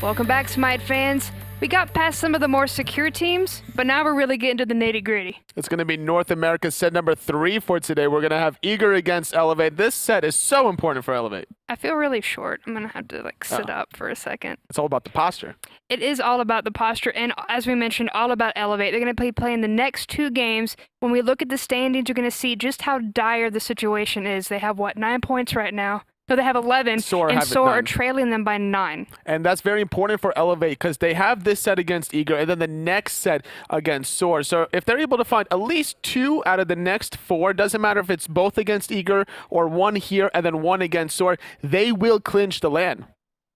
Welcome back, Smite fans. We got past some of the more secure teams, but now we're really getting to the nitty-gritty. It's going to be North America set number 3 for today. We're going to have eLevate against eLevate. This set is so important for eLevate. I feel really short. I'm going to have to sit up for a second. It's all about the posture. It is all about the posture, and as we mentioned, all about eLevate. They're going to be playing the next 2 games. When we look at the standings, you're going to see just how dire the situation is. They have, 9 points right now? No, they have 11, and Soar are trailing them by 9. And that's very important for eLevate because they have this set against eLevate and then the next set against Soar. So if they're able to find at least 2 out of the next 4, doesn't matter if it's both against eLevate or 1 here and then 1 against Soar, they will clinch the LAN.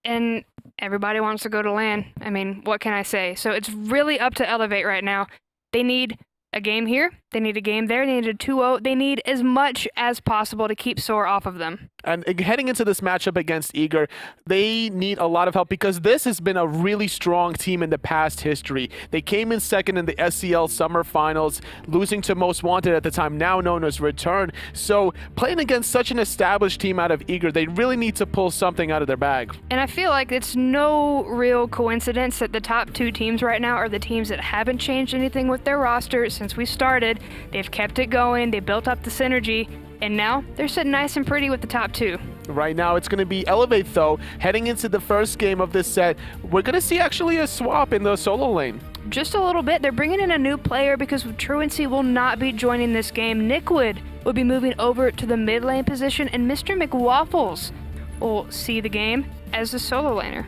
And everybody wants to go to LAN. I mean, what can I say? So it's really up to eLevate right now. They need a game here, they need a game there, they need a 2-0. They need as much as possible to keep Soar off of them. And heading into this matchup against eLevate, they need a lot of help because this has been a really strong team in the past history. They came in second in the SCL Summer Finals, losing to Most Wanted at the time, now known as Return. So playing against such an established team out of eLevate, they really need to pull something out of their bag. And I feel like it's no real coincidence that the top 2 teams right now are the teams that haven't changed anything with their roster since we started. They've kept it going, they built up the synergy, and now they're sitting nice and pretty with the top 2. Right now it's going to be eLevate though. Heading into the first game of this set, we're going to see actually a swap in the solo lane. Just a little bit. They're bringing in a new player because Truancy will not be joining this game. Niqued will be moving over to the mid lane position, and Mr. McWafflez will see the game as the solo laner.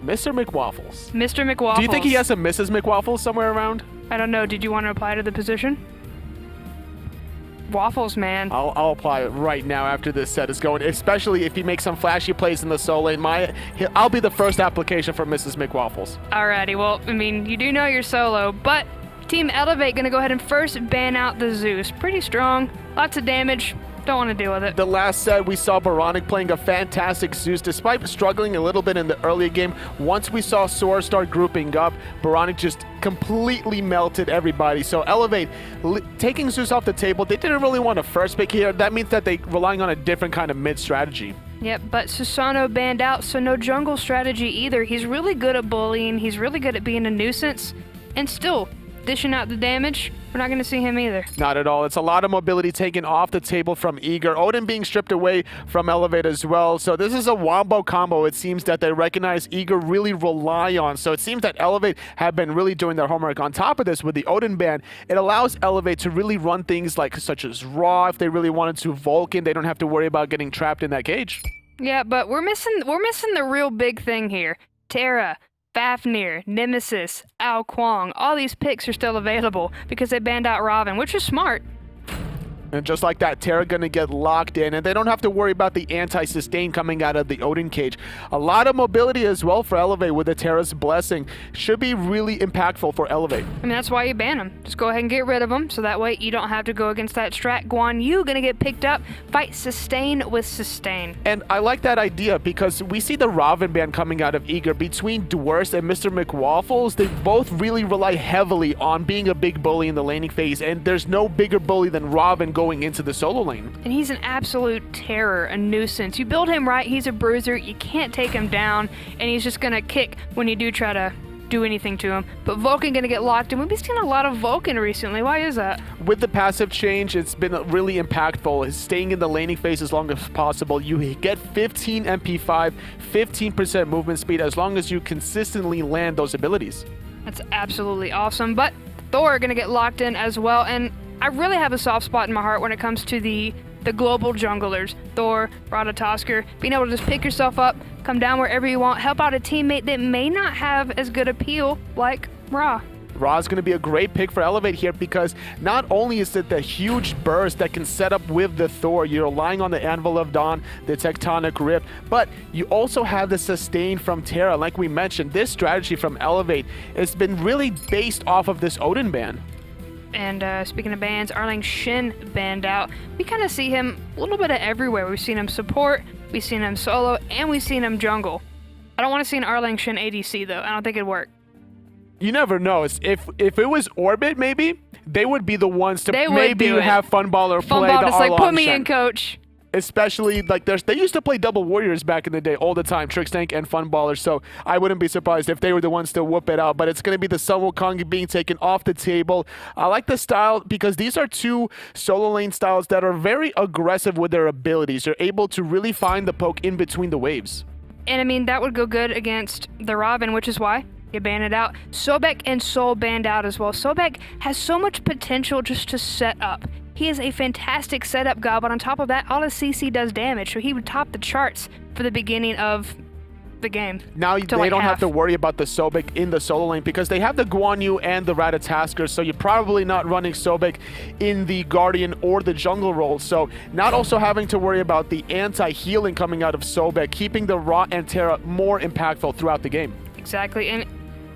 Mr. McWafflez. Mr. McWafflez. Do you think he has a Mrs. McWafflez somewhere around? I don't know. Did you want to apply to the position? Waffles, man. I'll apply it right now after this set is going, especially if he makes some flashy plays in the solo lane. I'll be the first application for Mrs. McWafflez. Alrighty, well, I mean, you do know you're solo, but Team eLevate gonna go ahead and first ban out the Zeus. Pretty strong, lots of damage. Don't want to deal with it. The last set, we saw Baronic playing a fantastic Zeus despite struggling a little bit in the early game. Once we saw Soar start grouping up, Baronic just completely melted everybody. So eLevate, taking Zeus off the table, they didn't really want a first pick here. That means that they're relying on a different kind of mid strategy. Yep, but Susano banned out, so no jungle strategy either. He's really good at bullying, he's really good at being a nuisance, and still dishing out the damage. We're not going to see him either. Not at all. It's a lot of mobility taken off the table from eLevate. Odin being stripped away from eLevate as well. So this is a wombo combo it seems that they recognize eLevate really rely on. So it seems that eLevate have been really doing their homework. On top of this, with the Odin ban, it allows eLevate to really run things like such as Raw. If they really wanted to Vulcan, they don't have to worry about getting trapped in that cage. Yeah, but we're missing the real big thing here. Terra, Fafnir, Nemesis, Ao Kuang, all these picks are still available because they banned out Robin, which is smart. And just like that, Terra gonna get locked in, and they don't have to worry about the anti-sustain coming out of the Odin cage. A lot of mobility as well for eLevate with the Terra's Blessing. Should be really impactful for eLevate. I mean, that's why you ban them. Just go ahead and get rid of them, so that way you don't have to go against that strat. Guan, you gonna get picked up, fight sustain with sustain. And I like that idea because we see the Robin ban coming out of eLevate. Between Dwurst and Mr. McWafflez, they both really rely heavily on being a big bully in the laning phase, and there's no bigger bully than Robin going into the solo lane. And he's an absolute terror, a nuisance. You build him right, he's a bruiser, you can't take him down, and he's just gonna kick when you do try to do anything to him. But Vulcan gonna get locked in. We've been seeing a lot of Vulcan recently. Why is that? With the passive change, it's been really impactful. It's staying in the laning phase as long as possible. You get 15 MP5, 15% movement speed as long as you consistently land those abilities. That's absolutely awesome. But Thor are gonna get locked in as well, and I really have a soft spot in my heart when it comes to the global junglers. Thor, Ratatoskr, being able to just pick yourself up, come down wherever you want, help out a teammate that may not have as good appeal like Ra. Ra is going to be a great pick for eLevate here because not only is it the huge burst that can set up with the Thor, you're relying on the Anvil of Dawn, the Tectonic Rift, but you also have the sustain from Terra. Like we mentioned, this strategy from eLevate has been really based off of this Odin ban. And speaking of bans, Arling Shin banned out. We kind of see him a little bit of everywhere. We've seen him support, we've seen him solo, and we've seen him jungle. I don't want to see an Arling Shin ADC though. I don't think it'd work. You never know. If it was Orbit, maybe they would be the ones to maybe have Funballer play the Funball just like, Arlong put me Shen. in, coach. especially like they used to play double warriors back in the day all the time, Trickstank and Funballer, so I wouldn't be surprised if they were the ones to whoop it out, but it's going to be the Sun Wukong being taken off the table. I like the style because these are two solo lane styles that are very aggressive with their abilities. They're able to really find the poke in between the waves. And I mean, that would go good against the Robin, which is why you ban it out. Sobek and Sol banned out as well. Sobek has so much potential just to set up. He is a fantastic setup god, but on top of that, all his CC does damage, so he would top the charts for the beginning of the game. Now they don't have to worry about the Sobek in the solo lane because they have the Guan Yu and the Ratatoskr, so you're probably not running Sobek in the Guardian or the jungle role. So not also having to worry about the anti-healing coming out of Sobek, keeping the Ra and Terra more impactful throughout the game. Exactly, and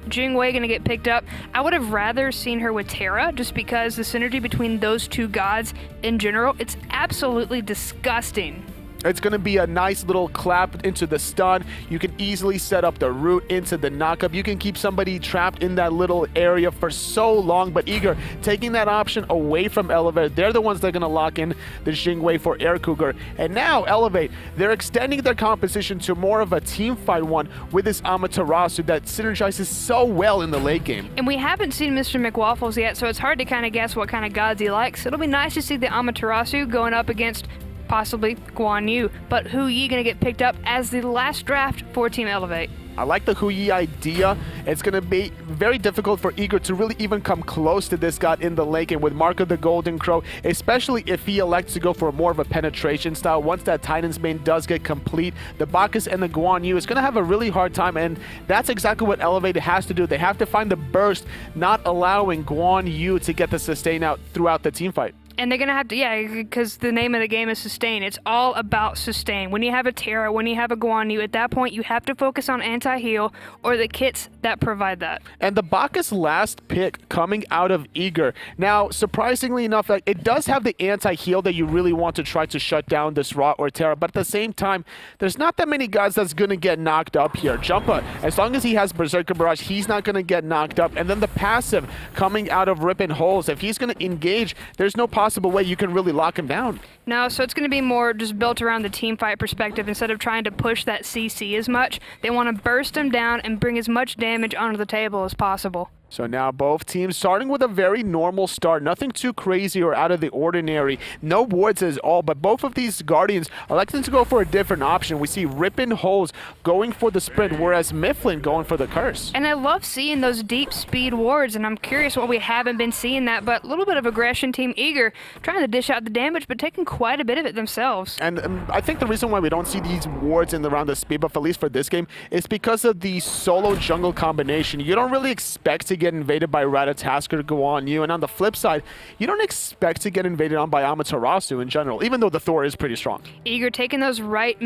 Jing gonna get picked up. I would have rather seen her with Terra just because the synergy between those two gods in general, it's absolutely disgusting. It's going to be a nice little clap into the stun. You can easily set up the root into the knockup. You can keep somebody trapped in that little area for so long, but Eager taking that option away from eLevate. They're the ones that are going to lock in the Xing for AirCougar. And now eLevate, they're extending their composition to more of a team fight one with this Amaterasu that synergizes so well in the late game. And we haven't seen Mr. McWafflez yet, so it's hard to kind of guess what kind of gods he likes. It'll be nice to see the Amaterasu going up against possibly Guan Yu, but Hu Yi gonna get picked up as the last draft for Team eLevate. I like the Hu Yi idea. It's going to be very difficult for Eager to really even come close to this god in the lane game with Mark of the Golden Crow, especially if he elects to go for more of a penetration style. Once that Titan's Bane does get complete, the Bacchus and the Guan Yu is going to have a really hard time, and that's exactly what eLevate has to do. They have to find the burst, not allowing Guan Yu to get the sustain out throughout the team fight. And they're going to have to, yeah, because the name of the game is sustain. It's all about sustain. When you have a Terra, when you have a Guan Yu, at that point you have to focus on anti-heal or the kits that provide that. And the Bacchus last pick coming out of Eager. Now, surprisingly enough, like, it does have the anti-heal that you really want to try to shut down this Ra or Terra, but at the same time, there's not that many guys that's going to get knocked up here. Jumpahhh, as long as he has Berserker Barrage, he's not going to get knocked up. And then the passive coming out of Rippin holes, if he's going to engage, there's no possible way you can really lock him down. No, so it's going to be more just built around the team fight perspective. Instead of trying to push that CC as much, they want to burst him down and bring as much damage onto the table as possible. So now both teams starting with a very normal start, nothing too crazy or out of the ordinary. No wards at all, but both of these Guardians electing to go for a different option. We see Rippin holes going for the sprint, whereas Myflin going for the curse. And I love seeing those deep speed wards, and I'm curious why we haven't been seeing that, but a little bit of aggression, Team Eager, trying to dish out the damage, but taking quite a bit of it themselves. And I think the reason why we don't see these wards in the round of speed buff, at least for this game, is because of the solo jungle combination. You don't really expect to get invaded by Ratatoskr, Guan Yu, and on the flip side, you don't expect to get invaded on by Amaterasu in general, even though the Thor is pretty strong. Eager taking those right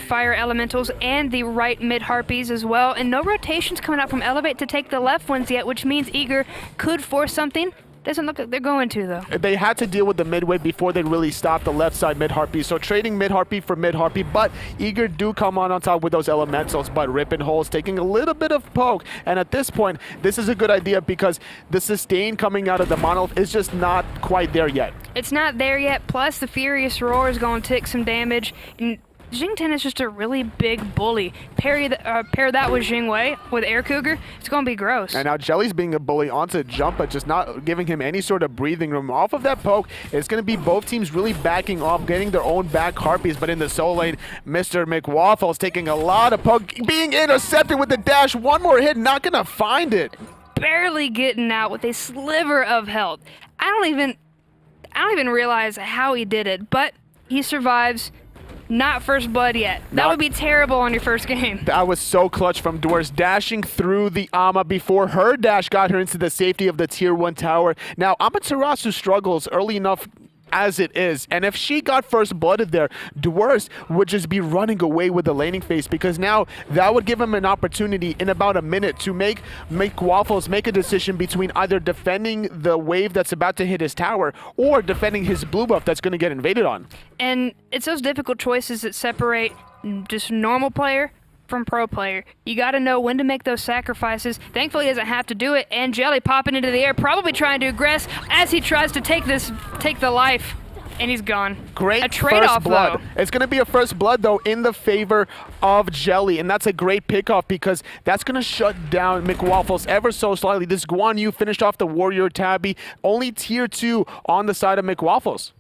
fire elementals and the right mid harpies as well, and no rotations coming out from eLevate to take the left ones yet, which means Eager could force something. Doesn't look like they're going to, though. They had to deal with the mid wave before they really stopped the left side mid harpy. So trading mid harpy for mid harpy, but Eager do come on top with those elementals. But Rippin holes taking a little bit of poke. And at this point, this is a good idea because the sustain coming out of the monolith is just not quite there yet. It's not there yet. Plus, the Furious Roar is going to take some damage. And Jing is just a really big bully. Pair that with Jing with AirCougar, it's going to be gross. And now Jellly's being a bully onto Jumpahhh, just not giving him any sort of breathing room. Off of that poke, it's going to be both teams really backing off, getting their own back harpies, but in the solo lane, Mr. McWafflez taking a lot of poke, being intercepted with the dash. One more hit, not going to find it. Barely getting out with a sliver of health. I don't even realize how he did it, but he survives. Not first blood yet. That would be terrible on your first game. That was so clutch from Dwurst, dashing through the Ama before her dash got her into the safety of the tier 1 tower. Now, Amaterasu struggles early enough as it is, and if she got first blooded there, Dwurst would just be running away with the laning phase, because now that would give him an opportunity in about a minute to make McWafflez make a decision between either defending the wave that's about to hit his tower or defending his blue buff that's going to get invaded on. And it's those difficult choices that separate just normal player from pro player. You got to know when to make those sacrifices. Thankfully, he doesn't have to do it. And Jellly popping into the air, probably trying to aggress as he tries to take the life And he's gone. Great a trade-off, first blood. though. It's going to be a first blood, though, in the favor of Jellly, and that's a great pickoff because that's going to shut down McWafflez ever so slightly. This Guan Yu finished off the Warrior Tabby, only tier 2 on the side of McWafflez.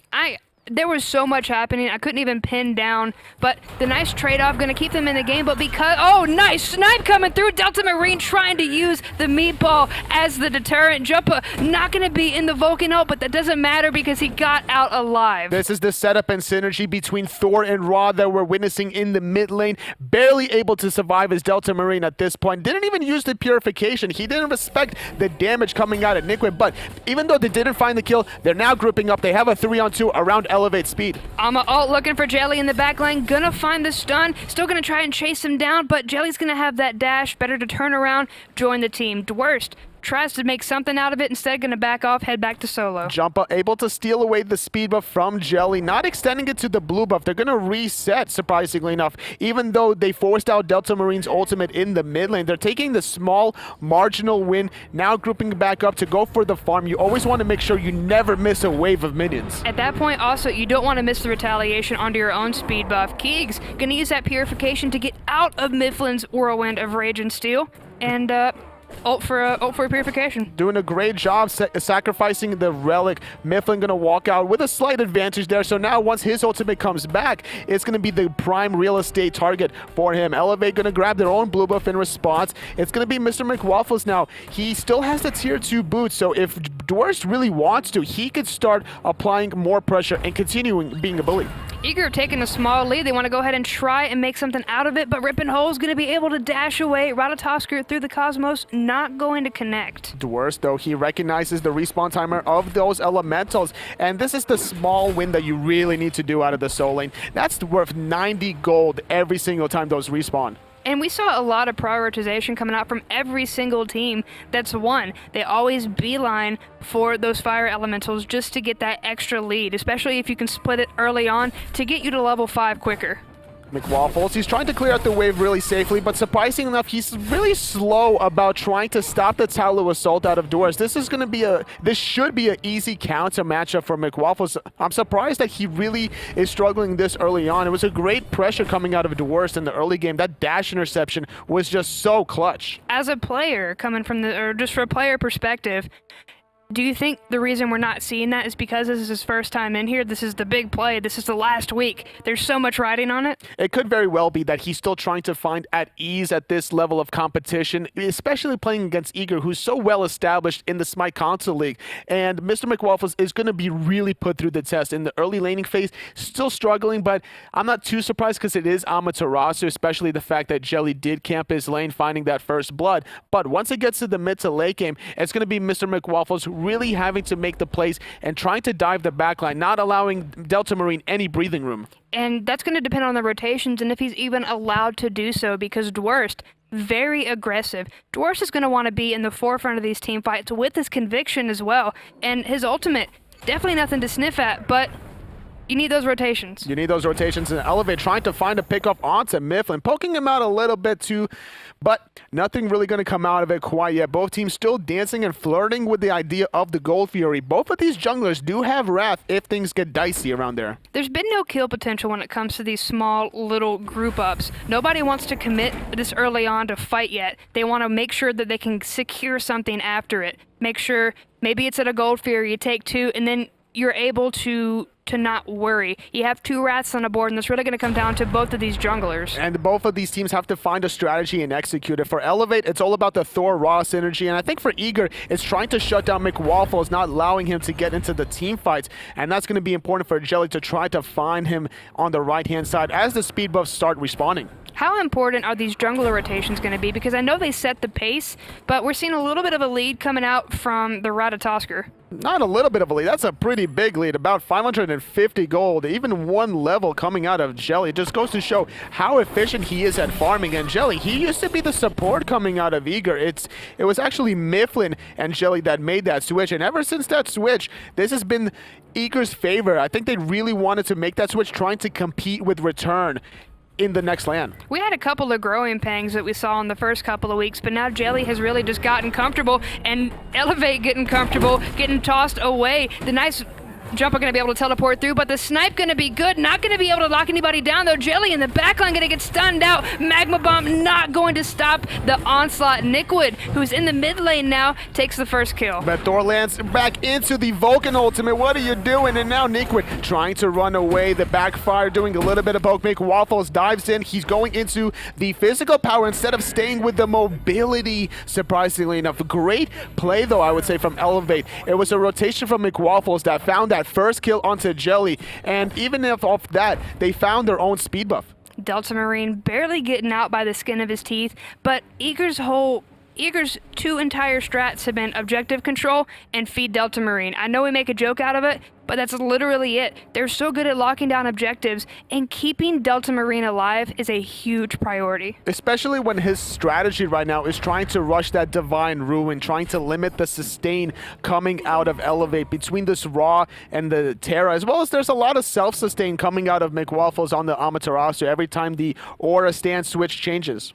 There was so much happening, I couldn't even pin down, but the nice trade-off going to keep them in the game, but because, oh, nice snipe coming through, Delta Marine trying to use the meatball as the deterrent. Jumpahhh not going to be in the Vulcan ult, but that doesn't matter because he got out alive. This is the setup and synergy between Thor and Ra that we're witnessing in the mid lane. Barely able to survive as Delta Marine at this point. Didn't even use the purification. He didn't respect the damage coming out of Niqued, but even though they didn't find the kill, they're now grouping up. They have a 3-on-2 around eLevate speed. Ult looking for Jellly in the back lane, gonna find the stun, still gonna try and chase him down, but Jelly's gonna have that dash, better to turn around, join the team. Dwurst tries to make something out of it, instead gonna back off, head back to solo. Jumpahhh able to steal away the speed buff from Jellly, not extending it to the blue buff. They're gonna reset, surprisingly enough. Even though they forced out Delta Marine's ultimate in the mid lane, they're taking the small marginal win, now grouping back up to go for the farm. You always want to make sure you never miss a wave of minions. At that point, also, you don't want to miss the retaliation onto your own speed buff. Keegs gonna use that purification to get out of Myflin's whirlwind of rage and steel, and ult for a purification. Doing a great job sacrificing the relic. Myflin gonna walk out with a slight advantage there. So now once his ultimate comes back, it's gonna be the prime real estate target for him. eLevate gonna grab their own blue buff in response. It's gonna be Mr. McWafflez now. He still has the tier 2 boots, so if Dwurst really wants to, he could start applying more pressure and continuing being a bully. Eager taking a small lead. They want to go ahead and try and make something out of it, but Rippin is going to be able to dash away. Ratatoskr through the Cosmos, not going to connect. Dwurst, though, he recognizes the respawn timer of those elementals, and this is the small win that you really need to do out of the soul lane. That's worth 90 gold every single time those respawn. And we saw a lot of prioritization coming out from every single team that's won. They always beeline for those fire elementals just to get that extra lead, especially if you can split it early on to get you to level 5 quicker. McWafflez, he's trying to clear out the wave really safely, but surprisingly enough, he's really slow about trying to stop the Tallow Assault out of Dwurst. This should be an easy counter matchup for McWafflez. I'm surprised that he really is struggling this early on. It was a great pressure coming out of Dwurst in the early game. That dash interception was just so clutch. As a player, just for a player perspective, do you think the reason we're not seeing that is because this is his first time in here? This is the big play. This is the last week. There's so much riding on it. It could very well be that he's still trying to find at ease at this level of competition, especially playing against Eager, who's so well established in the Smite console league. And Mr. McWafflez is going to be really put through the test in the early laning phase. Still struggling, but I'm not too surprised because it is Amaterasu, especially the fact that Jellly did camp his lane, finding that first blood. But once it gets to the mid to late game, it's going to be Mr. McWafflez really having to make the plays and trying to dive the backline, not allowing Delta Marine any breathing room. And that's going to depend on the rotations and if he's even allowed to do so, because Dwurst, very aggressive. Dwurst is going to want to be in the forefront of these team fights with his conviction as well. And his ultimate, definitely nothing to sniff at, but you need those rotations. You need those rotations in eLevate, trying to find a pickup onto Myflin, poking him out a little bit too, but nothing really going to come out of it quite yet. Both teams still dancing and flirting with the idea of the Gold Fury. Both of these junglers do have Wrath if things get dicey around there. There's been no kill potential when it comes to these small little group ups. Nobody wants to commit this early on to fight yet. They want to make sure that they can secure something after it. Make sure maybe it's at a Gold Fury, you take 2, and then you're able to not worry. You have 2 Wraths on the board, and it's really going to come down to both of these junglers. And both of these teams have to find a strategy and execute it. For eLevate, it's all about the Thor Raw synergy, and I think for Eager, it's trying to shut down McWafflez, not allowing him to get into the team fights, and that's going to be important for Jellly to try to find him on the right-hand side as the speed buffs start respawning. How important are these jungler rotations going to be? Because I know they set the pace, but we're seeing a little bit of a lead coming out from the Ratatoskr. Not a little bit of a lead. That's a pretty big lead. About 550 gold. Even 1 level coming out of Jellly. It just goes to show how efficient he is at farming. And Jellly, he used to be the support coming out of Eager. It was actually Myflin and Jellly that made that switch. And ever since that switch, this has been Eager's favor. I think they really wanted to make that switch, trying to compete with Return in the next LAN. We had a couple of growing pangs that we saw in the first couple of weeks, but now Jellly has really just gotten comfortable, and eLevate getting comfortable, getting tossed away. The nice Jumpahhh gonna be able to teleport through, but the snipe gonna be good. Not gonna be able to lock anybody down though. Jellly in the backline gonna get stunned out. Magma Bomb not going to stop the onslaught. Niqued, who's in the mid lane now, takes the first kill. But Thor lands back into the Vulcan ultimate. What are you doing? And now Niqued trying to run away. The backfire doing a little bit of poke. McWafflez dives in. He's going into the physical power instead of staying with the mobility, surprisingly enough. Great play though, I would say, from eLevate. It was a rotation from McWafflez that found that first kill onto Jellly, and even if off that, they found their own speed buff. Delta Marine barely getting out by the skin of his teeth, but Eager's two entire strats have been objective control and feed Delta Marine. I know we make a joke out of it, but that's literally it. They're so good at locking down objectives, and keeping Delta Marine alive is a huge priority. Especially when his strategy right now is trying to rush that Divine Ruin, trying to limit the sustain coming out of eLevate between this Raw and the Terra, as well as there's a lot of self-sustain coming out of McWafflez on the Amaterasu every time the aura stance switch changes.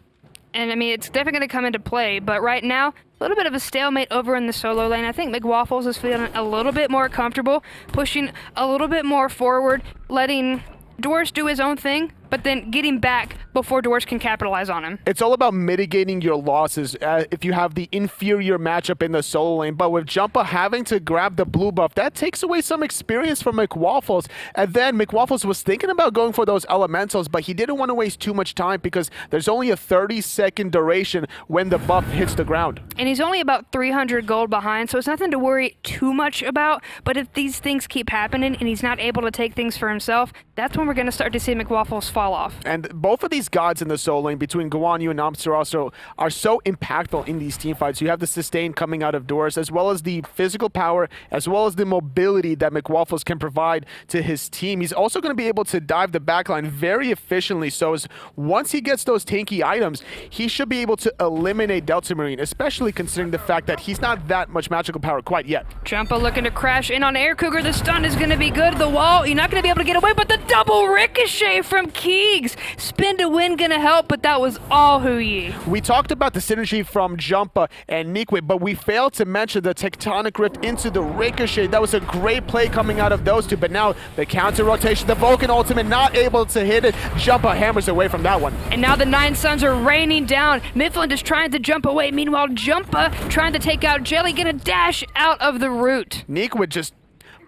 And I mean, it's definitely going to come into play, but right now, a little bit of a stalemate over in the solo lane. I think McWafflez is feeling a little bit more comfortable, pushing a little bit more forward, letting Dwurst do his own thing, but then getting back before Dwurst can capitalize on him. It's all about mitigating your losses if you have the inferior matchup in the solo lane, but with Jumpahhh having to grab the blue buff, that takes away some experience from McWafflez. And then McWafflez was thinking about going for those elementals, but he didn't want to waste too much time because there's only a 30-second duration when the buff hits the ground. And he's only about 300 gold behind, so it's nothing to worry too much about, but if these things keep happening and he's not able to take things for himself, that's when we're going to start to see McWafflez fall off. And both of these gods in the solo lane between Guan and Amaterasu are so impactful in these team fights. You have the sustain coming out of Dwurst, as well as the physical power, as well as the mobility that McWafflez can provide to his team. He's also going to be able to dive the backline very efficiently, so once he gets those tanky items, he should be able to eliminate Delta Marine, especially considering the fact that he's not that much magical power quite yet. Jumpahhh looking to crash in on AirCougar. The stun is going to be good. The wall, you're not going to be able to get away, but the double ricochet from Keegs. Spin to win gonna help, but that was all Hooyi. We talked about the synergy from Jumpahhh and Niqued, but we failed to mention the tectonic rift into the ricochet. That was a great play coming out of those two, but now the counter rotation, the Vulcan ultimate not able to hit it. Jumpahhh hammers away from that one. And now the Nine Suns are raining down. Myflin is trying to jump away. Meanwhile, Jumpahhh trying to take out Jellly, gonna dash out of the root. Niqued just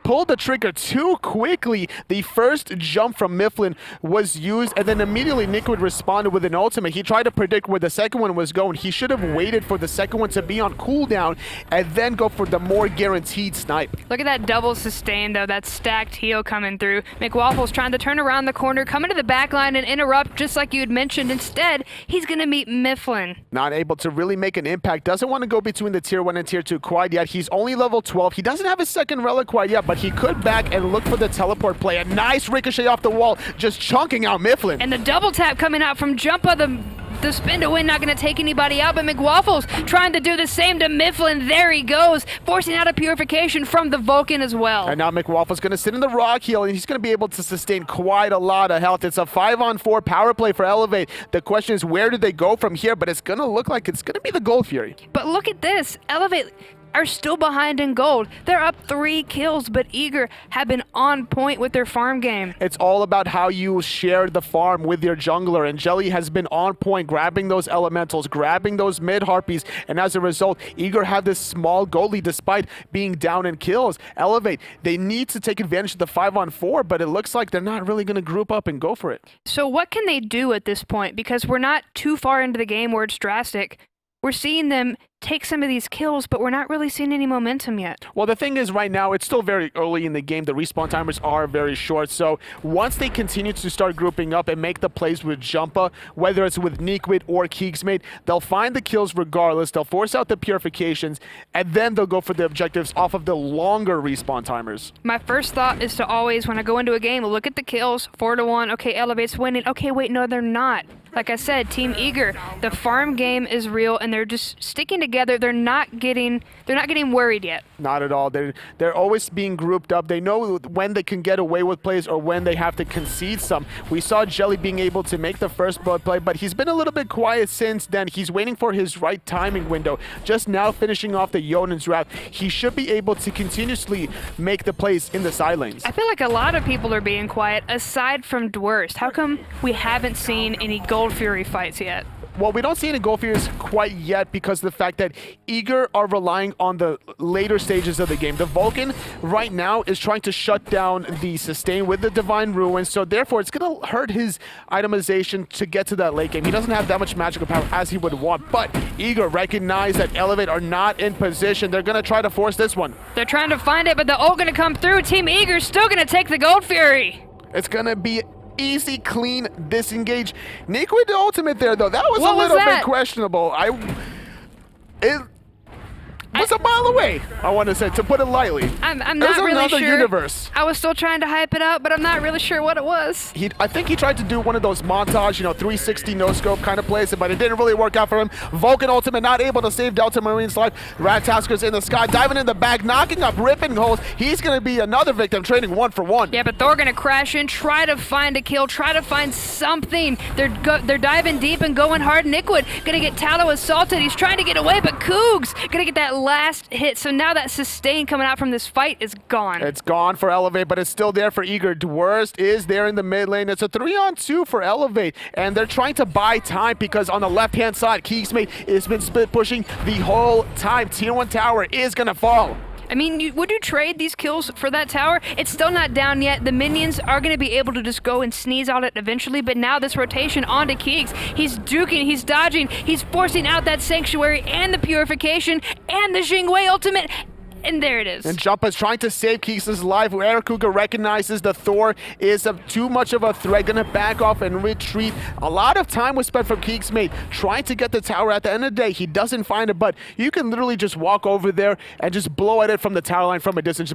pulled the trigger too quickly. The first jump from Myflin was used, and then immediately Niqued responded with an ultimate. He tried to predict where the second one was going. He should have waited for the second one to be on cooldown and then go for the more guaranteed snipe. Look at that double sustain, though. That stacked heal coming through. McWafflez trying to turn around the corner, come into the back line and interrupt, just like you had mentioned. Instead, he's going to meet Myflin. Not able to really make an impact. Doesn't want to go between the tier 1 and tier 2 quite yet. He's only level 12. He doesn't have his second relic quite yet, but he could back and look for the teleport play. A nice ricochet off the wall, just chunking out Myflin. And the double tap coming out from Jumpahhh, the spin to win, not going to take anybody out, but McWafflez trying to do the same to Myflin. There he goes, forcing out a purification from the Vulcan as well. And now McWafflez going to sit in the rock heal, and he's going to be able to sustain quite a lot of health. It's a 5-on-4 power play for eLevate. The question is, where do they go from here? But it's going to look like it's going to be the Gold Fury. But look at this. eLevate are still behind in gold. They're up 3 kills, but Eager have been on point with their farm game. It's all about how you share the farm with your jungler, and Jellly has been on point, grabbing those elementals, grabbing those mid harpies, and as a result, Eager have this small gold lead despite being down in kills. eLevate, they need to take advantage of the 5-on-4, but it looks like they're not really going to group up and go for it. So what can they do at this point? Because we're not too far into the game where it's drastic. We're seeing them take some of these kills, but we're not really seeing any momentum yet. Well, the thing is, right now, it's still very early in the game. The respawn timers are very short, so once they continue to start grouping up and make the plays with Jumpahhh, whether it's with Niqued or KeegsMate, they'll find the kills regardless. They'll force out the purifications, and then they'll go for the objectives off of the longer respawn timers. My first thought is to always, when I go into a game, look at the kills, 4-1, okay, eLevate's winning, okay, wait, no, they're not. like I said, Team Eager, the farm game is real, and they're just sticking together. They're not getting worried yet. Not at all. They're always being grouped up. They know when they can get away with plays or when they have to concede some. We saw Jellly being able to make the first blood play, but he's been a little bit quiet since then. He's waiting for his right timing window. Just now finishing off the Jotun's route, he should be able to continuously make the plays in the side lanes. I feel like a lot of people are being quiet, aside from Dwurst. How come we haven't seen any Gold Fury fights yet? Well, we don't see any Gold Furies quite yet because of the fact that Eager are relying on the later stages of the game. The Vulcan right now is trying to shut down the sustain with the Divine Ruin, so therefore it's going to hurt his itemization to get to that late game. He doesn't have that much magical power as he would want, but Eager recognize that eLevate are not in position. They're going to try to force this one. They're trying to find it, but the ult going to come through. Team Eager's still going to take the Gold Fury. It's going to be easy, clean disengage. Niqued the ultimate there, though. That was a little bit questionable. It was a mile away, I want to say, to put it lightly. I'm not really sure. Universe. I was still trying to hype it up, but I'm not really sure what it was. I think he tried to do one of those montage, 360 no-scope kind of plays, but it didn't really work out for him. Vulcan ultimate not able to save Delta Marine's life. Ratatoskr's in the sky, diving in the back, knocking up Rippin holes. He's going to be another victim, trading 1 for 1. Yeah, but Thor going to crash in, try to find a kill, try to find something. They're diving deep and going hard. Niqued going to get Tallow assaulted. He's trying to get away, but Cougs going to get that last hit. So now that sustain coming out from this fight is gone. It's gone for eLevate, but it's still there for Eager. Dwurst is there in the mid lane. It's a 3-on-2 for eLevate, and they're trying to buy time because on the left-hand side, KeegsMate has been split pushing the whole time. Tier 1 tower is going to fall. I mean, would you trade these kills for that tower? It's still not down yet. The minions are going to be able to just go and sneeze on it eventually, but now this rotation onto Keegs. He's duking, he's dodging, he's forcing out that Sanctuary and the Purification and the Jing ultimate. And there it is. And Jumpahhh is trying to save Keegs' life. AirCougar recognizes the Thor is too much of a threat. Gonna back off and retreat. A lot of time was spent from KeegsMate trying to get the tower. At the end of the day, he doesn't find it, but you can literally just walk over there and just blow at it from the tower line from a distance.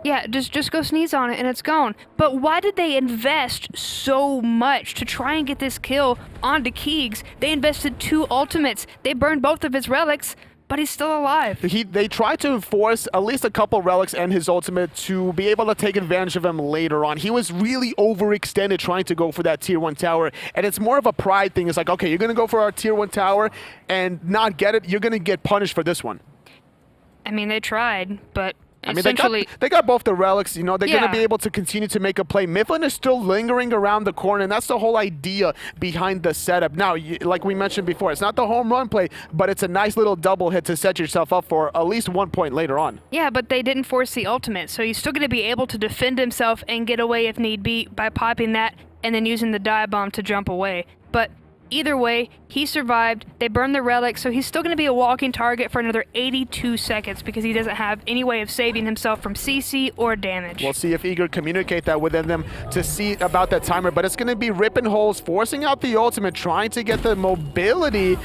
Yeah, just go sneeze on it and it's gone. But why did they invest so much to try and get this kill onto Keegs? They invested 2 ultimates. They burned both of his relics, but he's still alive. They tried to force at least a couple relics and his ultimate to be able to take advantage of him later on. He was really overextended trying to go for that tier 1 tower, and it's more of a pride thing. It's like, okay, you're going to go for our tier 1 tower and not get it, you're going to get punished for this one. I mean, they tried, but I mean, they got both the relics, they're going to be able to continue to make a play. Myflin is still lingering around the corner, and that's the whole idea behind the setup. Now, like we mentioned before, it's not the home run play, but it's a nice little double hit to set yourself up for at least 1 point later on. Yeah, but they didn't force the ultimate, so he's still going to be able to defend himself and get away if need be by popping that and then using the dive bomb to jump away. But either way, he survived. They burned the relic, so he's still going to be a walking target for another 82 seconds because he doesn't have any way of saving himself from CC or damage. We'll see if Eager communicate that within them to see about that timer, but it's going to be Rippin holes, forcing out the ultimate, trying to get the mobility.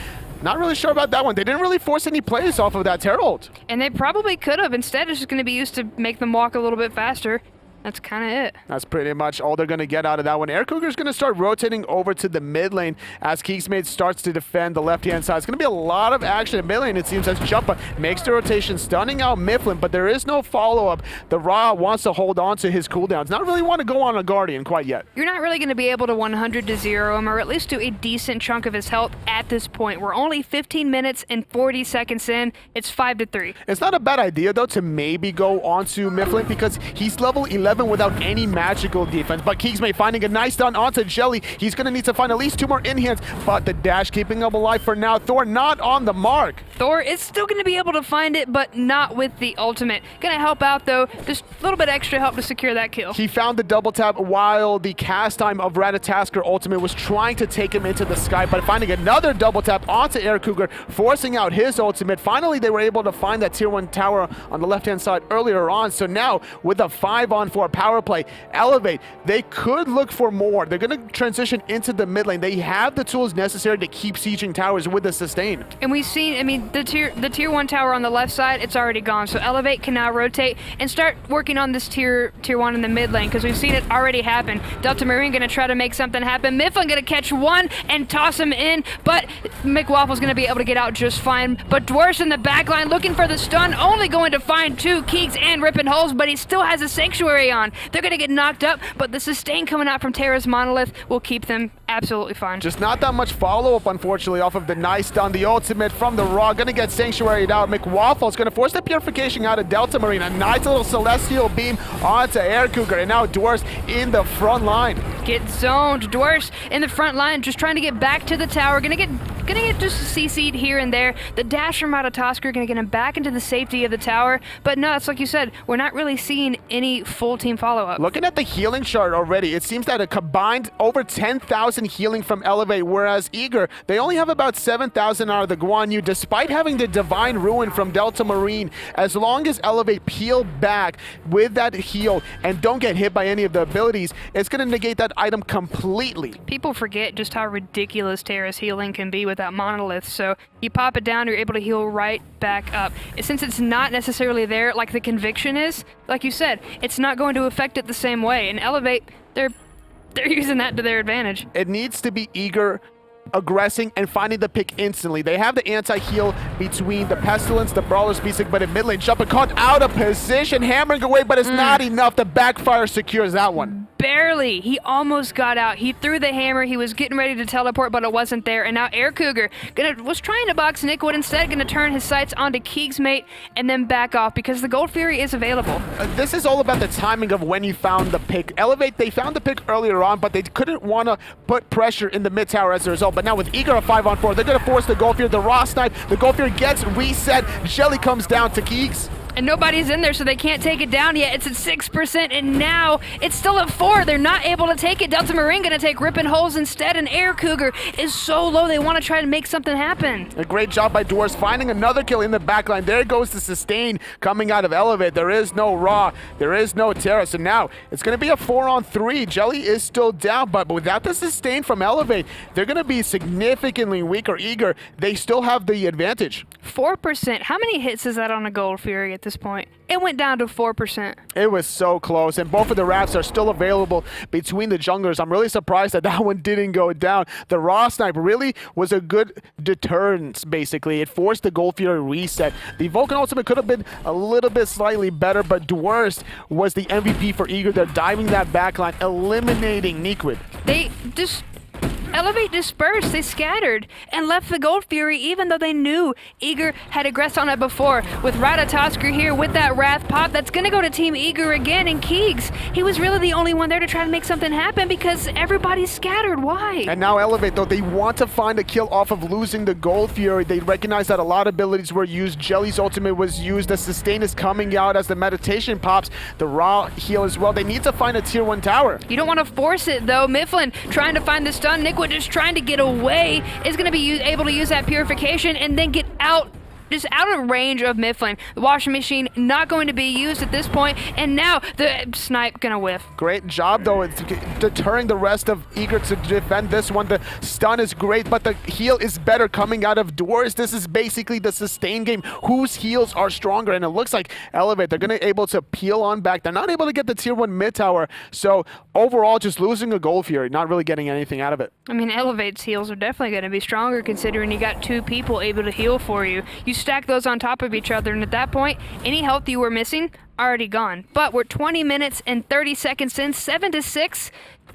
Not really sure about that one. They didn't really force any plays off of that Terra ult. And they probably could have. Instead, it's just going to be used to make them walk a little bit faster. That's kind of it. That's pretty much all they're going to get out of that one. AirCougar's going to start rotating over to the mid lane as KeegsMate starts to defend the left-hand side. It's going to be a lot of action in mid lane, it seems, as Jumpahhh makes the rotation, stunning out Myflin, but there is no follow-up. The Ra wants to hold on to his cooldowns. Not really want to go on a Guardian quite yet. You're not really going to be able to 100 to 0 him, or at least do a decent chunk of his health at this point. We're only 15 minutes and 40 seconds in. It's 5 to 3. It's not a bad idea, though, to maybe go onto Myflin because he's level 11 without any magical defense, but KeegsMate finding a nice stun onto Jellly. He's going to need to find at least 2 more in-hands, but the dash keeping him alive for now. Thor not on the mark. Thor is still going to be able to find it, but not with the ultimate. Going to help out, though. Just a little bit extra help to secure that kill. He found the double tap while the cast time of Ratatoskr ultimate was trying to take him into the sky, but finding another double tap onto AirCougar, forcing out his ultimate. Finally, they were able to find that tier 1 tower on the left-hand side earlier on, so now with a 5-on-4 power play, eLevate, they could look for more. They're going to transition into the mid lane. They have the tools necessary to keep sieging towers with the sustain. And we've seen, I mean, the tier 1 tower on the left side, it's already gone. So eLevate can now rotate and start working on this tier 1 in the mid lane, because we've seen it already happen. Delta Marine gonna try to make something happen. Myflin gonna catch one and toss him in, but McWafflez gonna be able to get out just fine. But Dwurst in the back line looking for the stun, only going to find 2 Keegs and Rippin holes, but he still has a Sanctuary on. They're gonna get knocked up, but the sustain coming out from Terra's Monolith will keep them absolutely fine. Just not that much follow-up, unfortunately, off of the nice stun. The ultimate from the Raw, gonna get Sanctuaried out. McWafflez gonna force the Purification out of Delta Marine. A nice little Celestial Beam onto AirCougar, and now Dwurst in the front line. Get zoned. Dwurst in the front line, just trying to get back to the tower. Gonna get just CC'd here and there. The dash from Ratatoskr gonna get him back into the safety of the tower. But no, it's like you said, we're not really seeing any full team follow-up. Looking at the healing chart already, it seems that a combined over 10,000 healing from eLevate, whereas Eager, they only have about 7,000 out of the Guan Yu, despite having the Divine Ruin from Delta Marine. As long as eLevate peel back with that heal and don't get hit by any of the abilities, it's gonna negate that item completely. People forget just how ridiculous Terra's healing can be with that monolith. So you pop it down, you're able to heal right back up. Since it's not necessarily there like the conviction is, like you said, it's not going to affect it the same way. And eLevate, they're using that to their advantage. It needs to be Eager aggressing and finding the pick instantly. They have the anti-heal between the Pestilence, the Brawler's Beast, but in mid lane, Jumpahhh caught out of position, hammering away, but it's not enough. The backfire secures that one. Barely. He almost got out. He threw the hammer. He was getting ready to teleport, but it wasn't there. And now AirCougar was trying to box Niqued, instead going to turn his sights onto KeegsMate and then back off because the Gold Fury is available. This is all about the timing of when you found the pick. eLevate, they found the pick earlier on, but they couldn't want to put pressure in the mid tower as a result. But now with Eager a 5-on-4, they're going to force the Gold Fury. The Raw Snipe, the Gold Fury gets reset. Jellly comes down to Keegs. And nobody's in there, so they can't take it down yet. It's at 6%, and now it's still at 4. They're not able to take it. Delta Marine gonna take Rippin holes instead, and AirCougar is so low, they want to try to make something happen. A great job by Dwurst finding another kill in the backline. There goes the sustain coming out of eLevate. There is no Raw, there is no Terra, so now it's gonna be a 4-on-3. Jellly is still down, but without the sustain from eLevate, they're gonna be significantly weaker. Eager, they still have the advantage. 4%. How many hits is that on a Gold Fury at this point? It went down to 4%. It was so close, and both of the wraps are still available between the junglers. I'm really surprised that that one didn't go down. The Raw Snipe really was a good deterrence, basically. It forced the Gold Fury reset. The Vulcan ultimate could have been a little bit slightly better, but Dwurst was the MVP for Eager. They're diving that backline, eliminating Niqued. eLevate dispersed, they scattered, and left the Gold Fury even though they knew Eager had aggressed on it before. With Ratatoskr here with that Wrath pop, that's going to go to Team Eager again, and Keegs, he was really the only one there to try to make something happen because everybody's scattered. Why? And now eLevate, though, they want to find a kill off of losing the Gold Fury. They recognize that a lot of abilities were used. Jellly's ultimate was used. The sustain is coming out as the meditation pops. The Raw heal as well. They need to find a tier 1 tower. You don't want to force it, though. Myflin trying to find the stun. Niqued just trying to get away, is going to be able to use that purification and then get out, just out of range of Myflin. The washing machine not going to be used at this point, and now the snipe gonna whiff. Great job, though. It's deterring the rest of Eager to defend this one. The stun is great, but the heal is better coming out of Dwurst. This is basically the sustain game. Whose heals are stronger? And it looks like eLevate, they're gonna able to peel on back. They're not able to get the tier 1 mid tower. So overall, just losing a Gold Fury, not really getting anything out of it. I mean, eLevate's heals are definitely going to be stronger considering you got 2 people able to heal for you. You stack those on top of each other, and at that point, any health you were missing, already gone. But we're 20 minutes and 30 seconds in, 7-6,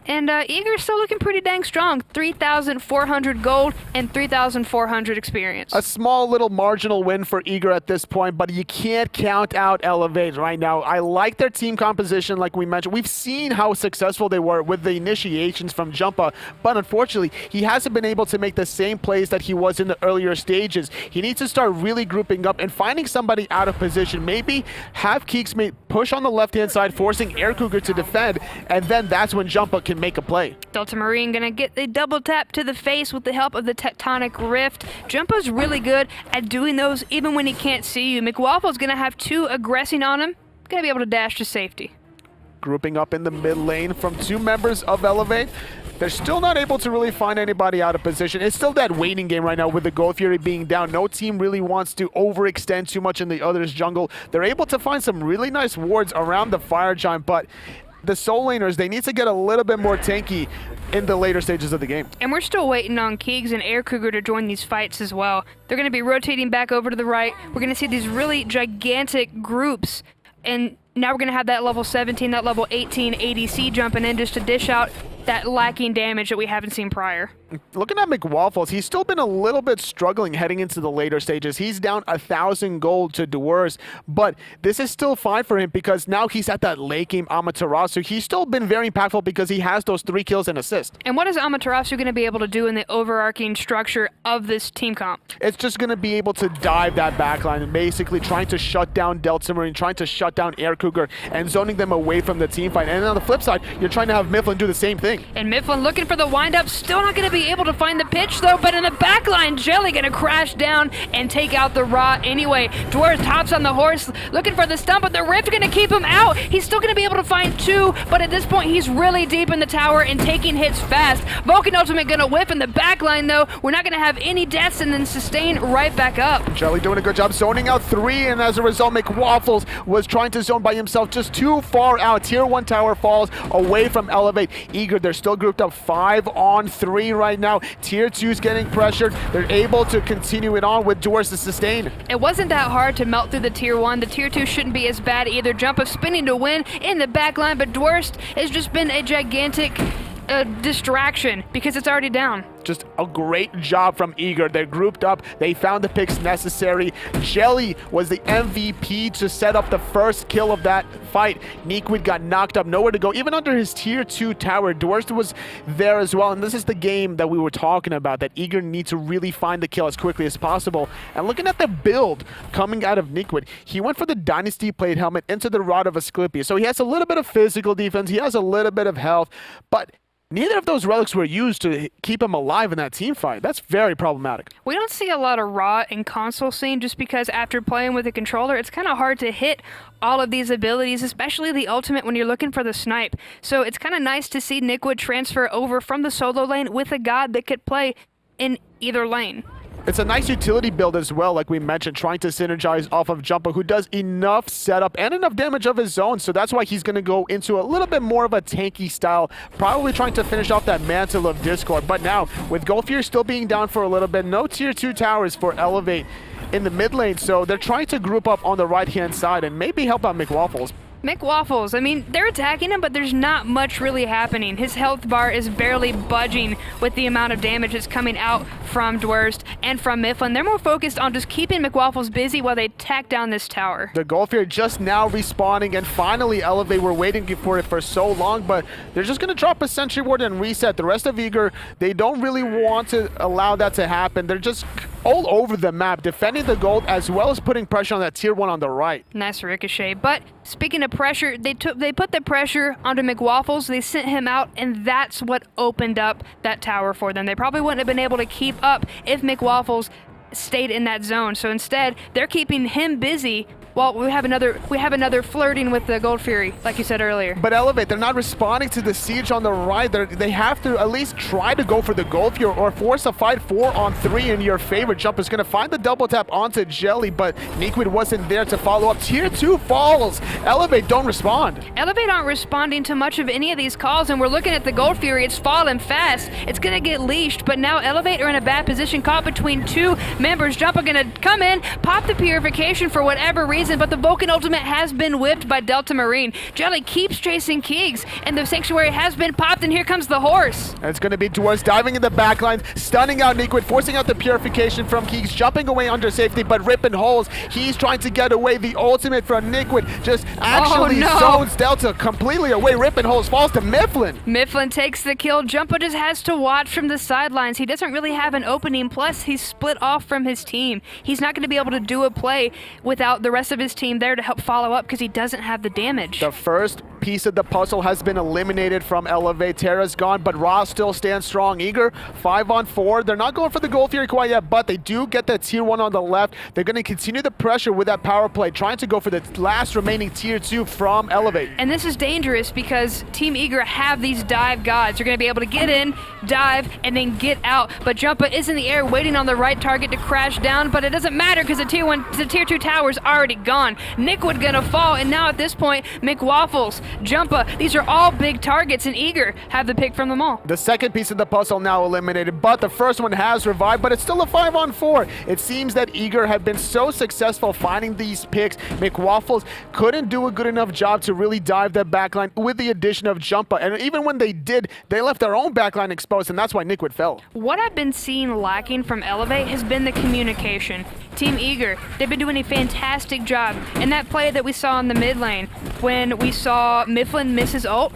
and Eager's still looking pretty dang strong. 3,400 gold and 3,400 experience. A small little marginal win for Eager at this point, but you can't count out eLevate right now. I like their team composition, like we mentioned. We've seen how successful they were with the initiations from Jumpahhh, but unfortunately, he hasn't been able to make the same plays that he was in the earlier stages. He needs to start really grouping up and finding somebody out of position. Maybe have KeegsMate push on the left-hand side, forcing AirCougar to defend, and then that's when Jumpahhh can make a play. Delta Marine gonna get the double tap to the face with the help of the Tectonic Rift. Jumpahh's really good at doing those even when he can't see you. McWafflez gonna have 2 aggressing on him. Gonna be able to dash to safety. grouping up in the mid lane from 2 members of eLevate. They're still not able to really find anybody out of position. It's still that waiting game right now with the Gold Fury being down. No team really wants to overextend too much in the other's jungle. They're able to find some really nice wards around the Fire Giant, but the Soul Laners, they need to get a little bit more tanky in the later stages of the game. And we're still waiting on Keegs and AirCougar to join these fights as well. They're going to be rotating back over to the right. We're going to see these really gigantic groups, and now we're going to have that level 17, that level 18 ADC jumping in just to dish out that lacking damage that we haven't seen prior. Looking at McWafflez, he's still been a little bit struggling heading into the later stages. He's down 1,000 gold to Dwurst, but this is still fine for him because now he's at that late game Amaterasu. He's still been very impactful because he has those 3 kills and assists. And what is Amaterasu going to be able to do in the overarching structure of this team comp? It's just going to be able to dive that backline and basically trying to shut down Delta Marine, trying to shut down AirCougar and zoning them away from the team fight. And on the flip side, you're trying to have Myflin do the same thing. And Myflin looking for the wind-up, still not going to be able to find the pitch though, but in the back line, Jellly going to crash down and take out the Rot anyway. Dwurst hops on the horse, looking for the stun, but the Rift going to keep him out. He's still going to be able to find 2, but at this point, he's really deep in the tower and taking hits fast. Vulcan ultimate going to whiff in the back line though. We're not going to have any deaths and then sustain right back up. Jellly doing a good job zoning out 3, and as a result, McWafflez was trying to zone by himself just too far out. Tier 1 tower falls away from eLevate. Eager, they're still grouped up 5 on 3 right now. Tier 2's getting pressured. They're able to continue it on with Dwurst to sustain. It wasn't that hard to melt through the Tier 1. The Tier 2 shouldn't be as bad either. Jumpahhh spinning to win in the back line, but Dwurst has just been a gigantic distraction because it's already down. Just a great job from Eager. They're grouped up. They found the picks necessary. Jellly was the MVP to set up the first kill of that fight. Niqued got knocked up, nowhere to go. Even under his Tier 2 tower, Dwurst was there as well. And this is the game that we were talking about, that Eager needs to really find the kill as quickly as possible. And looking at the build coming out of Niqued, he went for the Dynasty Plate helmet into the Rod of Asclepius. So he has a little bit of physical defense. He has a little bit of health, but neither of those relics were used to keep him alive in that team fight. That's very problematic. We don't see a lot of Rot in console scene just because after playing with a controller, it's kind of hard to hit all of these abilities, especially the ultimate when you're looking for the snipe. So it's kind of nice to see Niqued transfer over from the solo lane with a god that could play in either lane. It's a nice utility build as well, like we mentioned, trying to synergize off of Jumpahhh, who does enough setup and enough damage of his own, so that's why he's going to go into a little bit more of a tanky style, probably trying to finish off that Mantle of Discord. But now, with Gold Fury still being down for a little bit, no Tier 2 towers for eLevate in the mid lane, so they're trying to group up on the right-hand side and maybe help out McWafflez. McWafflez, I mean, they're attacking him, but there's not much really happening. His health bar is barely budging with the amount of damage that's coming out from Dwurst and from Myflin. They're more focused on just keeping McWafflez busy while they tack down this tower. The Gold Fury just now respawning, and finally eLevate. We're waiting for it for so long, but they're just going to drop a Sentry Ward and reset. The rest of Eager, they don't really want to allow that to happen. They're just all over the map, defending the gold as well as putting pressure on that Tier 1 on the right. Nice ricochet. But speaking of pressure, they put the pressure onto McWafflez. They sent him out, and that's what opened up that tower for them. They probably wouldn't have been able to keep up if McWafflez stayed in that zone. So instead, they're keeping him busy while we have another flirting with the Gold Fury, like you said earlier. But eLevate, they're not responding to the siege on the right. They have to at least try to go for the Gold Fury or force a fight 4 on 3 in your favor. Jumpahh's going to find the double tap onto Jellly, but Niqued wasn't there to follow up. Tier 2 falls. eLevate don't respond. eLevate aren't responding to much of any of these calls, and we're looking at the Gold Fury. It's falling fast. It's going to get leashed, but now eLevate are in a bad position, caught between 2 members. Jumpahhh going to come in, pop the purification for whatever reason, but the Vulcan ultimate has been whipped by Delta Marine. Jellly keeps chasing Keegs, and the Sanctuary has been popped, and here comes the horse. And it's going to be Dwurst diving in the backline, stunning out Niqued, forcing out the purification from Keegs, jumping away under safety, but Rippin holds. He's trying to get away. The ultimate from Niqued just actually zones Delta completely away. Rippin holds, falls to Myflin. Myflin takes the kill. Jumpahhh just has to watch from the sidelines. He doesn't really have an opening, plus he's split off from his team. He's not going to be able to do a play without the rest of his team there to help follow up because he doesn't have the damage. The first piece of the puzzle has been eliminated from eLevate. Terra's gone, but Raw still stands strong. Eager, 5-on-4. They're not going for the Gold Fury quite yet, but they do get that tier 1 on the left. They're going to continue the pressure with that power play, trying to go for the last remaining tier 2 from eLevate. And this is dangerous because Team Eager have these dive gods. They're going to be able to get in, dive, and then get out. But Jumpahhh is in the air waiting on the right target to crash down, but it doesn't matter because the tier 2 tower's already gone. Niqued gonna fall, and now at this point, McWafflez, Jumpahhh, these are all big targets, and Eager have the pick from them all. The second piece of the puzzle now eliminated, but the first one has revived, but it's still a 5-on-4. It seems that Eager have been so successful finding these picks. McWafflez couldn't do a good enough job to really dive that backline with the addition of Jumpahhh, and even when they did, they left their own backline exposed, and that's why Niqued fell. What I've been seeing lacking from eLevate has been the communication. Team Eager, they've been doing a fantastic job. In that play that we saw in the mid lane, when we saw Myflin miss his ult,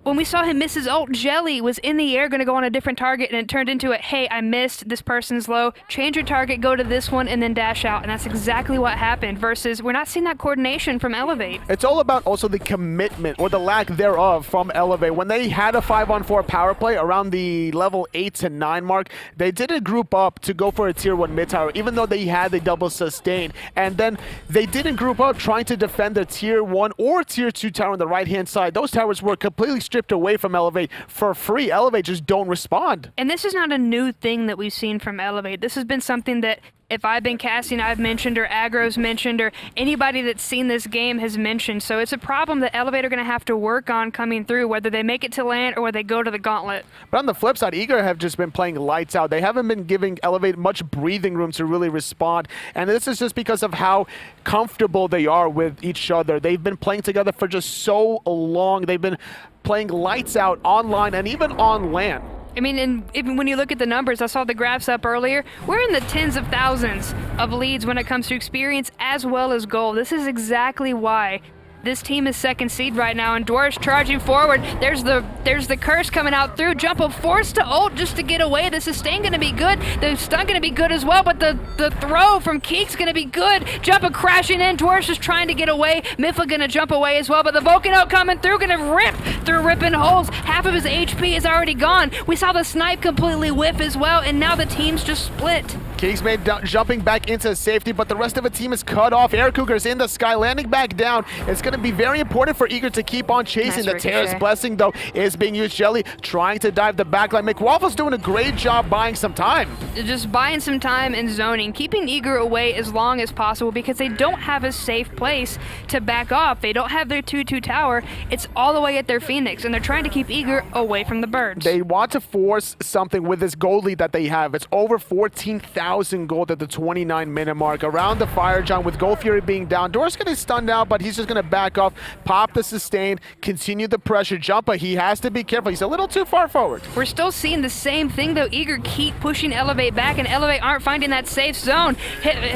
when we saw him miss his ult, Jellly was in the air going to go on a different target, and it turned into a, hey, I missed, this person's low, change your target, go to this one, and then dash out. And that's exactly what happened, versus we're not seeing that coordination from eLevate. It's all about also the commitment, or the lack thereof, from eLevate. When they had a 5-on-4 power play around the level 8 to 9 mark, they didn't group up to go for a tier 1 mid tower, even though they had the double sustain. And then they didn't group up trying to defend the tier 1 or tier 2 tower on the right-hand side. Those towers were completely stripped away from eLevate for free. eLevate just don't respond. And this is not a new thing that we've seen from eLevate. This has been something that if I've been casting, I've mentioned, or Aggro's mentioned, or anybody that's seen this game has mentioned. So it's a problem that eLevate are going to have to work on coming through, whether they make it to land or whether they go to the gauntlet. But on the flip side, Eager have just been playing lights out. They haven't been giving eLevate much breathing room to really respond. And this is just because of how comfortable they are with each other. They've been playing together for just so long. They've been playing lights out online and even on LAN. I mean, and even when you look at the numbers, I saw the graphs up earlier, we're in the tens of thousands of leads when it comes to experience as well as gold. This is exactly why this team is second seed right now, and Dwurst charging forward. There's the curse coming out through. Jumpahhh forced to ult just to get away. The sustain gonna be good. The stun gonna be good as well, but the throw from Keeks gonna be good. Jumpahhh crashing in. Dwurst is trying to get away. Myflin gonna jump away as well, but the Vulcan ult coming through, gonna rip through Rippin holes. Half of his HP is already gone. We saw the snipe completely whiff as well, and now the team's just split. KeegsMate jumping back into safety, but the rest of the team is cut off. AirCougar's in the sky, landing back down. It's going to be very important for Eager to keep on chasing. Nice the Terra's blessing, though, is being used. Jellly trying to dive the backline. McWafflez doing a great job buying some time. Just buying some time and zoning, keeping Eager away as long as possible because they don't have a safe place to back off. They don't have their 2-2 tower. It's all the way at their Phoenix, and they're trying to keep Eager away from the birds. They want to force something with this gold lead that they have. It's over 14,000 gold at the 29-minute mark. Around the Fire Giant with Gold Fury being down. Dwurst getting stunned out, but he's just going to back off, pop the sustain, continue the pressure. Jumpahhh, he has to be careful. He's a little too far forward. We're still seeing the same thing, though. Eager keep pushing eLevate back, and eLevate aren't finding that safe zone.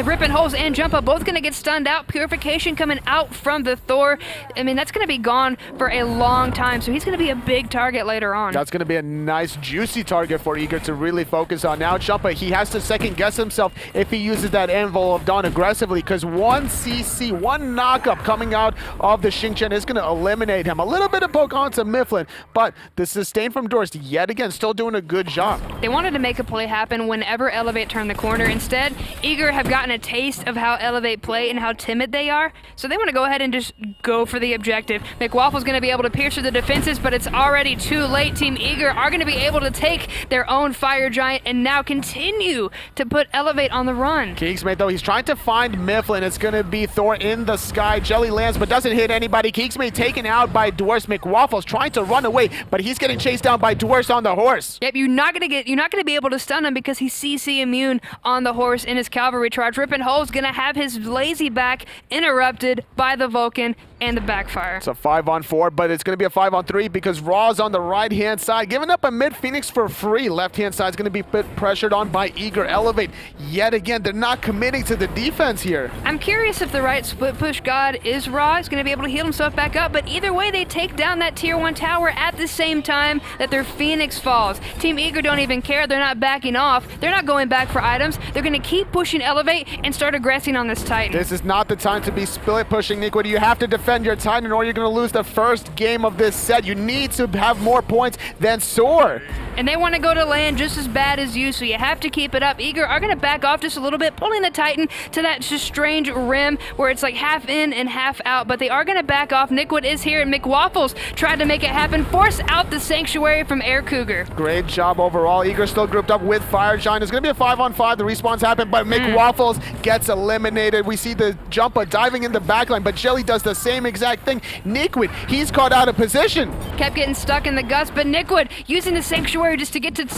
Rippin holes and Jumpahhh both going to get stunned out. Purification coming out from the Thor. I mean, that's going to be gone for a long time, so he's going to be a big target later on. That's going to be a nice, juicy target for Eager to really focus on. Now, Jumpahhh, he has to second-guess himself if he uses that Anvil of Dawn aggressively, because one CC, one knockup coming out of the Xing is going to eliminate him. A little bit of poke onto Myflin, but the sustain from Dwurst, yet again, still doing a good job. They wanted to make a play happen whenever eLevate turned the corner. Instead, Eager have gotten a taste of how eLevate play and how timid they are, so they want to go ahead and just go for the objective. McWafflez going to be able to pierce through the defenses, but it's already too late. Team Eager are going to be able to take their own Fire Giant and now continue to put eLevate on the run. KeegsMate, though, he's trying to find Myflin. It's going to be Thor in the sky. Jellly lands, but doesn't hit anybody. KeegsMate taken out by Dwurst. McWafflez trying to run away, but he's getting chased down by Dwurst on the horse. Yep, you're not gonna be able to stun him because he's CC immune on the horse in his cavalry charge. Rippin hole's gonna have his lazy back interrupted by the Vulcan and the backfire. It's a 5-on-4, but it's going to be a 5-on-3 because Raw's on the right-hand side, giving up a mid-Phoenix for free. Left-hand side is going to be pressured on by Eager. eLevate, yet again, they're not committing to the defense here. I'm curious if the right split push god is Raw. He's going to be able to heal himself back up, but either way, they take down that tier 1 tower at the same time that their Phoenix falls. Team Eager don't even care. They're not backing off. They're not going back for items. They're going to keep pushing eLevate and start aggressing on this Titan. This is not the time to be split pushing, Niqued. You have to defend defend your Titan or you're going to lose the first game of this set. You need to have more points than Soar. And they want to go to land just as bad as you, so you have to keep it up. Eager are going to back off just a little bit, pulling the Titan to that just strange rim where it's like half in and half out, but they are going to back off. Niqued is here, and McWafflez tried to make it happen, force out the Sanctuary from AirCougar. Great job overall. Eager still grouped up with Fire Giant. It's going to be a 5-on-5. The respawns happen, but McWafflez gets eliminated. We see the Jumpahhh diving in the backline, but Jellly does the same exact thing. Niqued, he's caught out of position. Kept getting stuck in the gust, but Niqued using the Sanctuary just to get to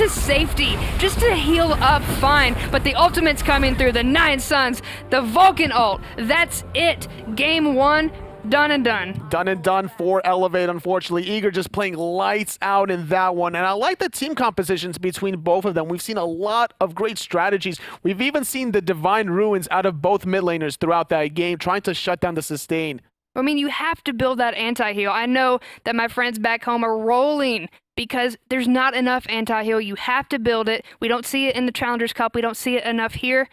safety, just to heal up fine. But the ultimate's coming through. The 9 Suns, the Vulcan ult. That's it. Game 1. Done and done. Done and done for eLevate, unfortunately. Eager just playing lights out in that one. And I like the team compositions between both of them. We've seen a lot of great strategies. We've even seen the Divine Ruins out of both mid laners throughout that game, trying to shut down the sustain. I mean, you have to build that anti-heal. I know that my friends back home are rolling because there's not enough anti-heal. You have to build it. We don't see it in the Challengers Cup. We don't see it enough here.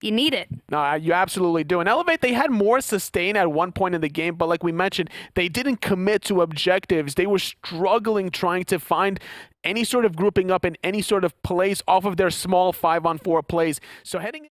You need it. No, you absolutely do. And eLevate, they had more sustain at one point in the game, but like we mentioned, they didn't commit to objectives. They were struggling trying to find any sort of grouping up in any sort of plays off of their small 5-on-4 plays. So heading